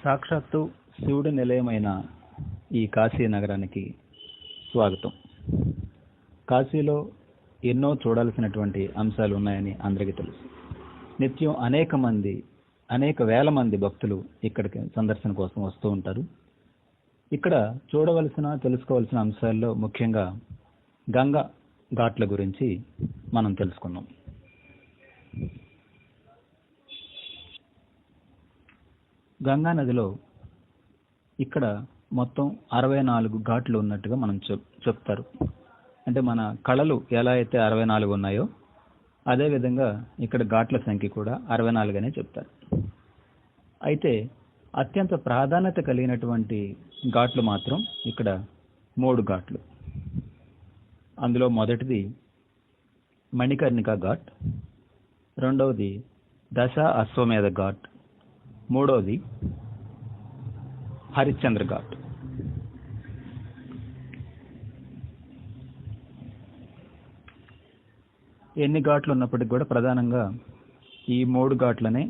సాక్షాత్తు శివుడి నిలయమైన ఈ కాశీ నగరానికి స్వాగతం. కాశీలో ఎన్నో చూడాల్సినటువంటి అంశాలు ఉన్నాయని అందరికీ తెలుసు. నిత్యం అనేక వేల మంది భక్తులు ఇక్కడికి సందర్శన కోసం వస్తూ ఉంటారు. ఇక్కడ తెలుసుకోవలసిన అంశాల్లో ముఖ్యంగా గంగా ఘాట్ల గురించి మనం తెలుసుకుందాం. గంగా నదిలో ఇక్కడ మొత్తం 64 ఘాట్లు ఉన్నట్టుగా మనం చెప్తారు. అంటే మన కళలు ఎలా అయితే 64 ఉన్నాయో అదేవిధంగా ఇక్కడ ఘాట్ల సంఖ్య కూడా 64 అనే చెప్తారు. అయితే అత్యంత ప్రాధాన్యత కలిగినటువంటి ఘాట్లు మాత్రం ఇక్కడ 3 ఘాట్లు. అందులో మొదటిది మణికర్ణికా ఘాట్, రెండవది దశ అశ్వమేధ ఘాట్, మూడవది హరిశ్చంద్ర ఘాట్. ఎన్ని ఘాట్లు ఉన్నప్పటికీ కూడా ప్రధానంగా ఈ 3 ఘాట్లనే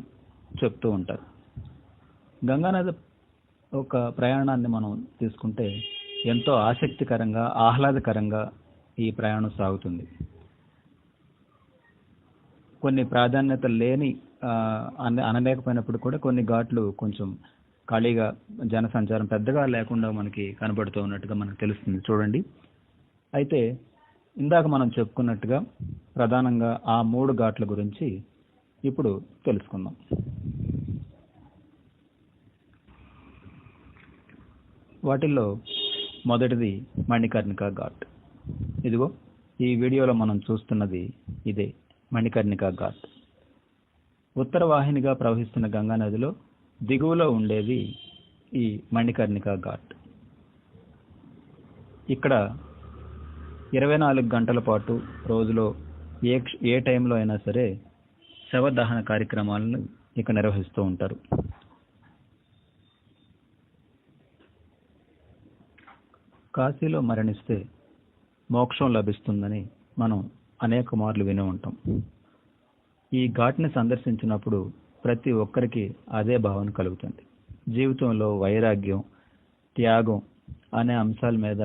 చెప్తూ ఉంటారు. గంగానది ఒక ప్రయాణాన్ని మనం తీసుకుంటే ఎంతో ఆసక్తికరంగా, ఆహ్లాదకరంగా ఈ ప్రయాణం సాగుతుంది. కొన్ని ప్రాధాన్యత లేని అనలేకపోయినప్పుడు కూడా కొన్ని ఘాట్లు కొంచెం ఖాళీగా జనసంచారం పెద్దగా లేకుండా మనకి కనబడుతూ ఉన్నట్టుగా మనకు తెలుస్తుంది. చూడండి. అయితే ఇందాక మనం చెప్పుకున్నట్టుగా ప్రధానంగా ఆ 3 ఘాట్ల గురించి ఇప్పుడు తెలుసుకుందాం. వాటిల్లో మొదటిది మణికర్ణికా ఘాట్. ఇదిగో ఈ వీడియోలో మనం చూస్తున్నది ఇదే మణికర్ణికా ఘాట్. ఉత్తర వాహినిగా ప్రవహిస్తున్న గంగా నదిలో దిగువలో ఉండేది ఈ మణికర్ణికా ఘాట్. ఇక్కడ 24 గంటల పాటు రోజులో ఏ టైంలో అయినా సరే శవదహన కార్యక్రమాలను ఇక్కడ నిర్వహిస్తూ ఉంటారు. కాశీలో మరణిస్తే మోక్షం లభిస్తుందని మనం అనేక మార్లు విని ఉంటాం. ఈ ఘాట్ని సందర్శించినప్పుడు ప్రతి ఒక్కరికి అదే భావన కలుగుతుంది. జీవితంలో వైరాగ్యం, త్యాగం అనే అంశాల మీద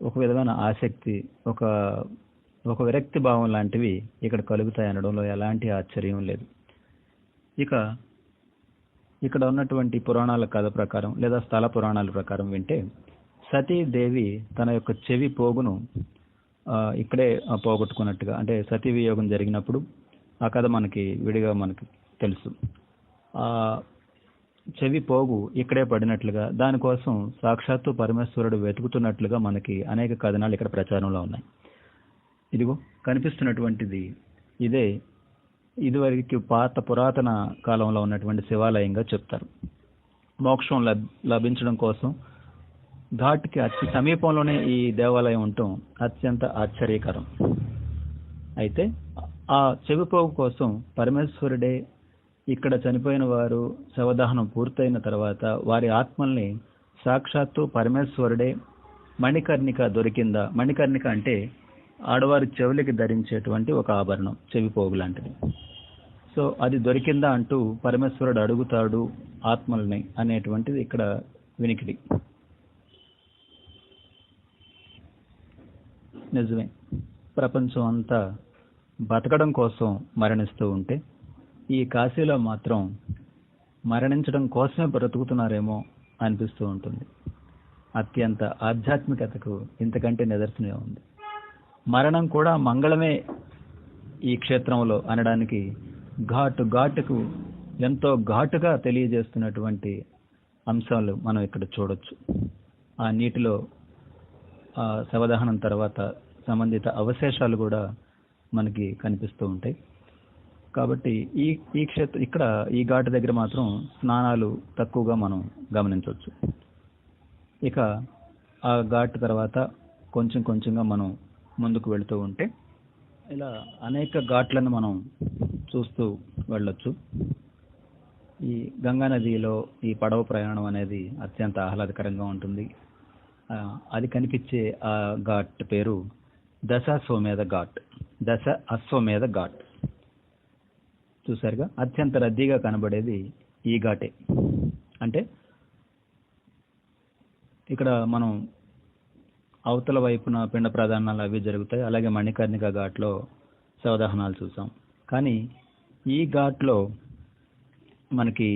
ఒక విధమైన ఆసక్తి, ఒక విరక్తి భావం లాంటివి ఇక్కడ కలుగుతాయనడంలో ఎలాంటి ఆశ్చర్యం లేదు. ఇక్కడ ఉన్నటువంటి పురాణాల కథ ప్రకారం లేదా స్థల పురాణాల ప్రకారం వింటే సతీదేవి తన యొక్క చెవి పోగును ఇక్కడే పోగొట్టుకున్నట్టుగా, అంటే సతీ వియోగం జరిగినప్పుడు ఆ కథ విడిగా మనకి తెలుసు. ఆ చెవి పోగు ఇక్కడే పడినట్లుగా, దానికోసం సాక్షాత్తు పరమేశ్వరుడు వెతుకుతున్నట్లుగా మనకి అనేక కథనాలు ఇక్కడ ప్రచారంలో ఉన్నాయి. ఇదిగో కనిపిస్తున్నటువంటిది ఇదే ఇదివరకు పురాతన కాలంలో ఉన్నటువంటి శివాలయంగా చెప్తారు. మోక్షం లభించడం కోసం ఘాట్కి అతి సమీపంలోనే ఈ దేవాలయం ఉండటం అత్యంత ఆశ్చర్యకరం. అయితే ఆ చెవిపోగు కోసం పరమేశ్వరుడే ఇక్కడ చనిపోయిన వారు శవదహనం పూర్తయిన తర్వాత వారి ఆత్మల్ని సాక్షాత్తు పరమేశ్వరుడే మణికర్ణిక దొరికిందా, మణికర్ణిక అంటే ఆడవారి చెవులకి ధరించేటువంటి ఒక ఆభరణం, చెవిపోగు లాంటిది. సో అది దొరికిందా అంటూ పరమేశ్వరుడు అడుగుతాడు ఆత్మల్ని అనేటువంటిది ఇక్కడ వినికిడి. నిజమే, ప్రపంచం అంతా బతకడం కోసం మరణిస్తూ ఉంటే ఈ కాశీలో మాత్రం మరణించడం కోసమే బ్రతుకుతున్నారేమో అనిపిస్తూ ఉంటుంది. అత్యంత ఆధ్యాత్మికతకు ఇంతకంటే నిదర్శనం ఉంది. మరణం కూడా మంగళమే ఈ క్షేత్రంలో అనడానికి ఘాటుకు ఎంతో ఘాటుగా తెలియజేస్తున్నటువంటి అంశాలు మనం ఇక్కడ చూడొచ్చు. ఆ నీటిలో శవదహనం తర్వాత సంబంధిత అవశేషాలు కూడా మనకి కనిపిస్తూ ఉంటాయి. కాబట్టి ఇక్కడ ఈ ఘాటు దగ్గర మాత్రం స్నానాలు తక్కువగా మనం గమనించవచ్చు. ఇక ఆ ఘాటు తర్వాత కొంచెంగా మనం ముందుకు వెళుతూ ఉంటే ఇలా అనేక ఘాట్లను మనం చూస్తూ వెళ్ళొచ్చు. ఈ గంగా నదిలో ఈ పడవ ప్రయాణం అనేది అత్యంత ఆహ్లాదకరంగా ఉంటుంది. అది కనిపించే ఆ ఘాట్ పేరు దశ అశ్వమేధ ఘాట్. చూసారుగా, అత్యంత రద్దీగా కనబడేది ఈ ఘాటే. అంటే ఇక్కడ మనం అవతల వైపున పిండ ప్రదానాలు అవి జరుగుతాయి. అలాగే మణికర్ణిక ఘాట్లో శవదహనాలు చూసాం. కానీ ఈ ఘాట్లో మనకి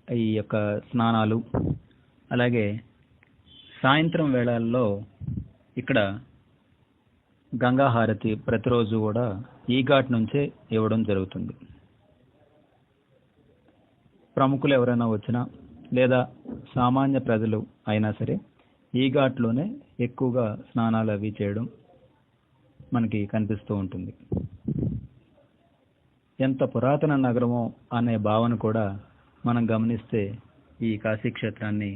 ఈ యొక్క స్నానాలు, అలాగే సాయంత్రం వేళల్లో ఇక్కడ గంగా హారతి ప్రతిరోజు కూడా ఈ ఘాట్ నుంచే ఇవ్వడం జరుగుతుంది. ప్రముఖులు ఎవరైనా వచ్చినా లేదా సామాన్య ప్రజలు అయినా సరే ఈ ఘాట్లోనే ఎక్కువగా స్నానాలు అవి చేయడం మనకి కనిపిస్తూ ఉంటుంది. ఎంత పురాతన నగరమో అనే భావన కూడా మనం గమనిస్తే ఈ కాశీ క్షేత్రాన్ని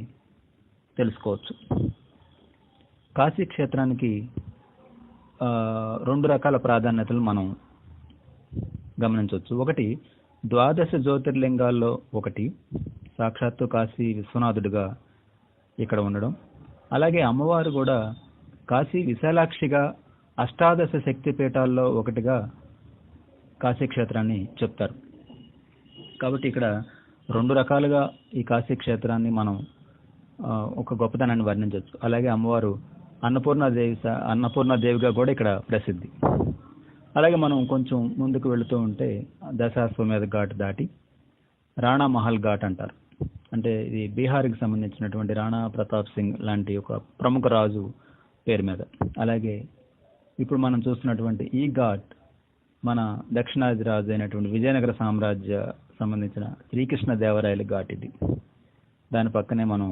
తెలుసుకోవచ్చు. కాశీ క్షేత్రానికి 2 రకాల ప్రాధాన్యతలు మనం గమనించవచ్చు. ఒకటి, 12 జ్యోతిర్లింగాల్లో ఒకటి సాక్షాత్తు కాశీ విశ్వనాథుడిగా ఇక్కడ ఉండడం. అలాగే అమ్మవారు కూడా కాశీ విశాలాక్షిగా అష్టాదశ శక్తి పీఠాల్లో ఒకటిగా కాశీ క్షేత్రాన్ని చెప్తారు. కాబట్టి ఇక్కడ 2 రకాలుగా ఈ కాశీ క్షేత్రాన్ని మనం ఒక గొప్పతనాన్ని వర్ణించవచ్చు. అలాగే అమ్మవారు అన్నపూర్ణాదేవిగా కూడా ఇక్కడ ప్రసిద్ధి. అలాగే మనం కొంచెం ముందుకు వెళుతూ ఉంటే దశాశ్వమేధ ఘాట్ దాటి రాణా మహల్ ఘాట్ అంటారు. అంటే ఇది బీహార్కి సంబంధించినటువంటి రాణా ప్రతాప్ సింగ్ లాంటి ఒక ప్రముఖ రాజు పేరు మీద. అలాగే ఇప్పుడు మనం చూస్తున్నటువంటి ఈ ఘాట్ మన దక్షిణాది రాజు అయినటువంటి విజయనగర సామ్రాజ్య సంబంధించిన శ్రీకృష్ణ దేవరాయల ఘాట్ ఇది. దాని పక్కనే మనం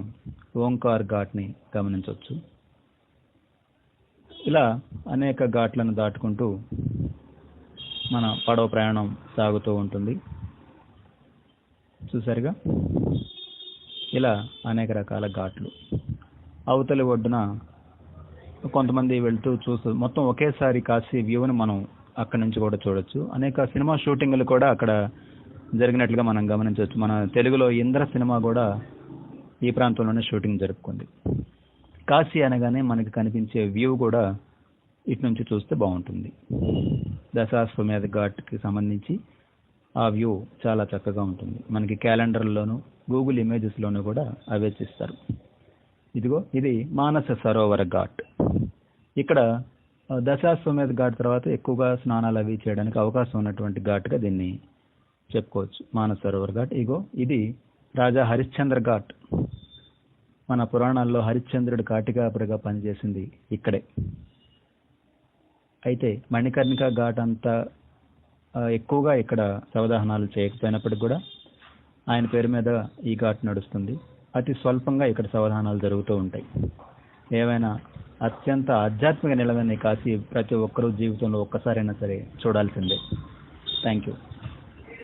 ఓంకార్ ఘాట్ని గమనించవచ్చు. ఇలా అనేక ఘాట్లను దాటుకుంటూ మన పడవ ప్రయాణం సాగుతూ ఉంటుంది. చూసారుగా, ఇలా అనేక రకాల ఘాట్లు. అవతలి ఒడ్డున కొంతమంది వెళ్తూ చూస్తూ మొత్తం ఒకేసారి కాశీ వ్యూని మనం అక్కడి నుంచి కూడా చూడొచ్చు. అనేక సినిమా షూటింగ్లు కూడా అక్కడ జరిగినట్లుగా మనం గమనించవచ్చు. మన తెలుగులో ఇంద్ర సినిమా కూడా ఈ ప్రాంతంలోనే షూటింగ్ జరుపుకుంది. కాశీ అనగానే మనకి కనిపించే వ్యూ కూడా ఇటు నుంచి చూస్తే బాగుంటుంది. దశాశ్వమేధ ఘాట్కి సంబంధించి ఆ వ్యూ చాలా చక్కగా ఉంటుంది. మనకి క్యాలెండర్లోను గూగుల్ ఇమేజెస్లోనూ కూడా అవే ఇస్తారు. ఇదిగో ఇది మానస సరోవర ఘాట్. ఇక్కడ దశాశ్వమేధ ఘాట్ తర్వాత ఎక్కువగా స్నానాలు అవి చేయడానికి అవకాశం ఉన్నటువంటి ఘాట్గా దీన్ని చెప్పుకోవచ్చు, మానస సరోవర్ ఘాట్. ఇగో ఇది రాజా హరిశ్చంద్ర ఘాట్. మన పురాణాల్లో హరిశ్చంద్రుడు కాటికాపురిగా పనిచేసింది ఇక్కడే. అయితే మణికర్ణిక ఘాట్ అంతా ఎక్కువగా ఇక్కడ శవదహనాలు చేయకపోయినప్పటికీ కూడా ఆయన పేరు మీద ఈ ఘాట్ నడుస్తుంది. అతి స్వల్పంగా ఇక్కడ శవదహనాలు జరుగుతూ ఉంటాయి. ఏవైనా అత్యంత ఆధ్యాత్మిక నిలవైన కాశీ ప్రతి ఒక్కరూ జీవితంలో ఒక్కసారైనా సరే చూడాల్సిందే. Thank you.